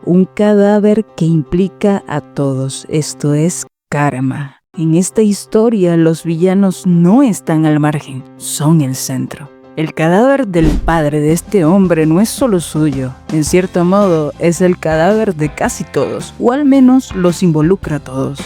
un cadáver que implica a todos, esto es karma. En esta historia los villanos no están al margen, son el centro. El cadáver del padre de este hombre no es solo suyo, en cierto modo es el cadáver de casi todos, o al menos los involucra a todos.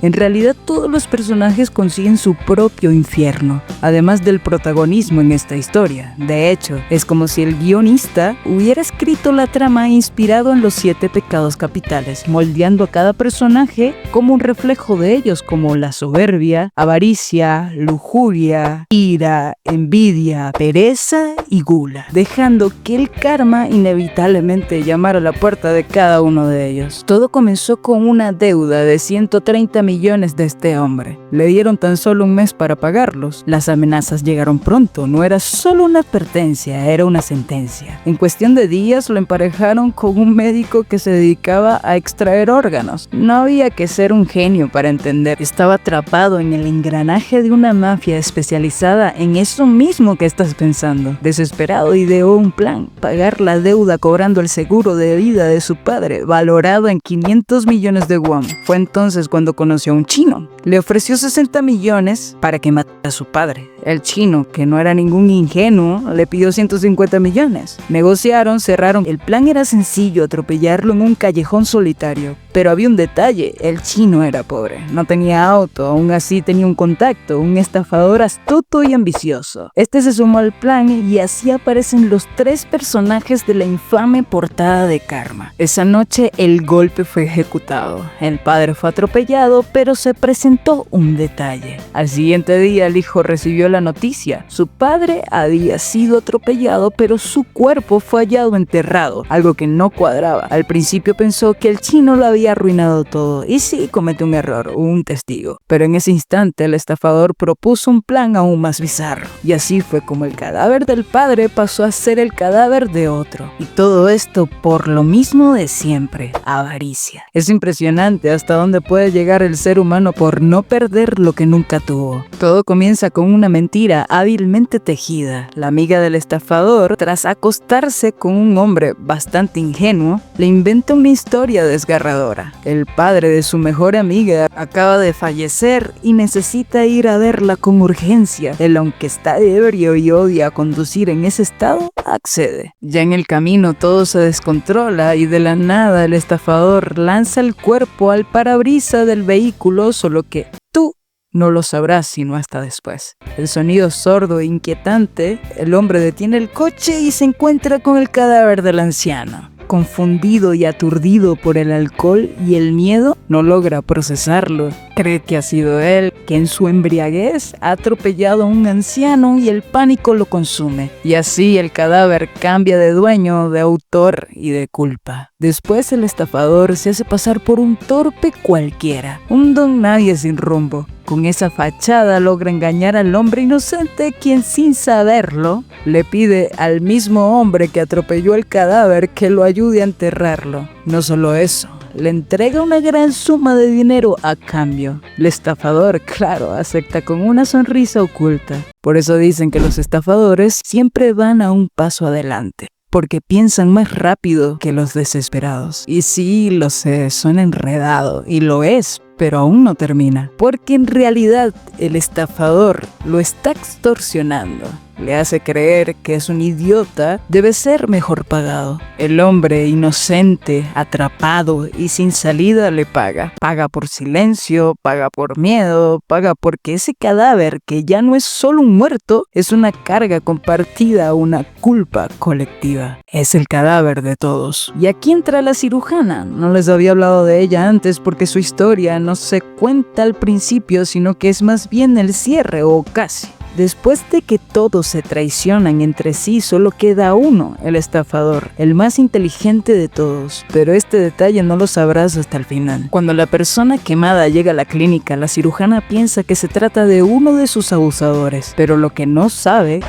En realidad todos los personajes consiguen su propio infierno, además del protagonismo en esta historia. De hecho, es como si el guionista hubiera escrito la trama inspirado en los 7 pecados capitales, moldeando a cada personaje como un reflejo de ellos, como la soberbia, avaricia, lujuria, ira, envidia, pereza y gula, dejando que el karma inevitablemente llamara a la puerta de cada uno de ellos. Todo comenzó con una deuda de 130 millones de este hombre. Le dieron tan solo un mes para pagarlos. Las amenazas llegaron pronto, no era solo una advertencia, era una sentencia. En cuestión de días lo emparejaron con un médico que se dedicaba a extraer órganos. No había que ser un genio para entender. Estaba atrapado en el engranaje de una mafia especializada en eso mismo que estás pensando. Desesperado ideó un plan: pagar la deuda cobrando el seguro de vida de su padre, valorado en 500 millones de won. Fue entonces cuando conoció a un chino. Le ofreció 60 millones para que matara a su padre. El chino, que no era ningún ingenuo, le pidió 150 millones. Negociaron, cerraron. El plan era sencillo: atropellarlo en un callejón solitario. Pero había un detalle: el chino era pobre, no tenía auto, aún así tenía un contacto, un estafador astuto y ambicioso. Este se sumó al plan y así aparecen los 3 personajes de la infame portada de Karma. Esa noche el golpe fue ejecutado. El padre fue atropellado, pero se presentó un detalle. Al siguiente día el hijo recibió la noticia: su padre había sido atropellado, pero su cuerpo fue hallado enterrado, algo que no cuadraba. Al principio pensó que el chino lo había arruinado todo, y sí cometió un error, un testigo. Pero en ese instante el estafador propuso un plan aún más bizarro, y así fue como el cadáver del padre pasó a ser el cadáver de otro. Y todo esto por lo mismo de siempre: avaricia. Es impresionante hasta dónde puede llegar el ser humano por no perder lo que nunca tuvo. Todo comienza con una mentira hábilmente tejida. La amiga del estafador, tras acostarse con un hombre bastante ingenuo, le inventa una historia desgarradora. El padre de su mejor amiga acaba de fallecer y necesita ir a verla con urgencia. Él, aunque está ebrio y odia conducir en ese estado, accede. Ya en el camino todo se descontrola y de la nada el estafador lanza el cuerpo al parabrisas del vehículo, solo que tú no lo sabrás sino hasta después. El sonido sordo e inquietante, el hombre detiene el coche y se encuentra con el cadáver del anciano. Confundido y aturdido por el alcohol y el miedo, no logra procesarlo. Cree que ha sido él, que en su embriaguez ha atropellado a un anciano y el pánico lo consume. Y así el cadáver cambia de dueño, de autor y de culpa. Después el estafador se hace pasar por un torpe cualquiera, un don nadie sin rumbo. Con esa fachada logra engañar al hombre inocente, quien sin saberlo le pide al mismo hombre que atropelló el cadáver que lo ayude a enterrarlo. No solo eso, le entrega una gran suma de dinero a cambio. El estafador, claro, acepta con una sonrisa oculta. Por eso dicen que los estafadores siempre van a un paso adelante, porque piensan más rápido que los desesperados. Y sí, lo sé, suena enredado, y lo es, pero aún no termina, porque en realidad el estafador lo está extorsionando. Le hace creer que es un idiota, debe ser mejor pagado. El hombre inocente, atrapado y sin salida le paga. Paga por silencio, paga por miedo, paga porque ese cadáver, que ya no es solo un muerto, es una carga compartida, una culpa colectiva. Es el cadáver de todos. Y aquí entra la cirujana. No les había hablado de ella antes porque su historia no se cuenta al principio, sino que es más bien el cierre, o casi. Después de que todos se traicionan entre sí, solo queda uno, el estafador, el más inteligente de todos. Pero este detalle no lo sabrás hasta el final. Cuando la persona quemada llega a la clínica, la cirujana piensa que se trata de uno de sus abusadores. Pero lo que no sabe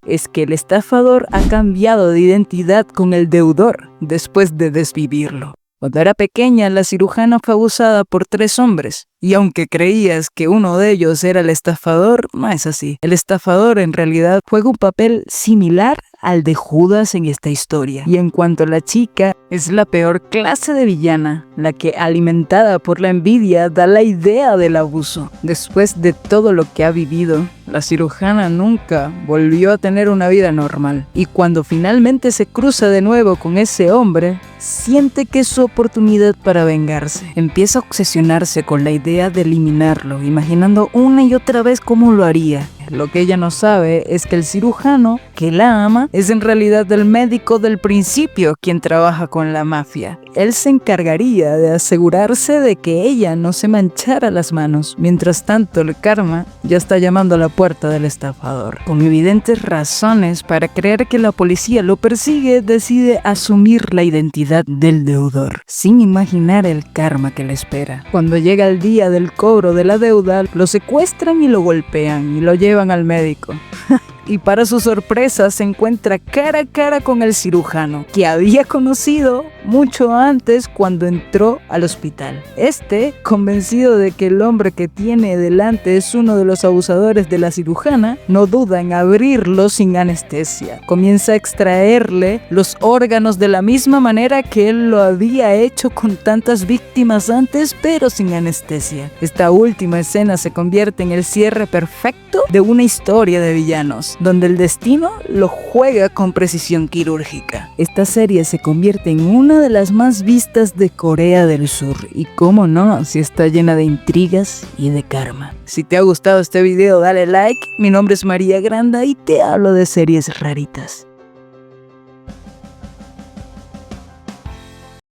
es que el estafador ha cambiado de identidad con el deudor después de desvivirlo. Cuando era pequeña, la cirujana fue abusada por 3 hombres, y aunque creías que uno de ellos era el estafador, no es así. El estafador en realidad juega un papel similar al de Judas en esta historia. Y en cuanto a la chica, es la peor clase de villana, la que alimentada por la envidia da la idea del abuso. Después de todo lo que ha vivido, la cirujana nunca volvió a tener una vida normal. Y cuando finalmente se cruza de nuevo con ese hombre, siente que es su oportunidad para vengarse. Empieza a obsesionarse con la idea de eliminarlo, imaginando una y otra vez cómo lo haría. Lo que ella no sabe es que el cirujano que la ama es en realidad el médico del principio quien trabaja con la mafia. Él se encargaría de asegurarse de que ella no se manchara las manos. Mientras tanto, el karma ya está llamando a la puerta del estafador. Con evidentes razones para creer que la policía lo persigue, decide asumir la identidad del deudor, sin imaginar el karma que le espera. Cuando llega el día del cobro de la deuda, lo secuestran y lo golpean y lo llevan al médico. Y para su sorpresa se encuentra cara a cara con el cirujano, que había conocido mucho antes cuando entró al hospital. Convencido de que el hombre que tiene delante es uno de los abusadores de la cirujana, no duda en abrirlo sin anestesia. Comienza a extraerle los órganos de la misma manera que él lo había hecho con tantas víctimas antes, pero sin anestesia. Esta última escena se convierte en el cierre perfecto de una historia de villanos, donde el destino lo juega con precisión quirúrgica. Esta serie se convierte en una de las más vistas de Corea del Sur, y cómo no, si está llena de intrigas y de karma. Si te ha gustado este video, dale like. Mi nombre es María Granda y te hablo de series raritas.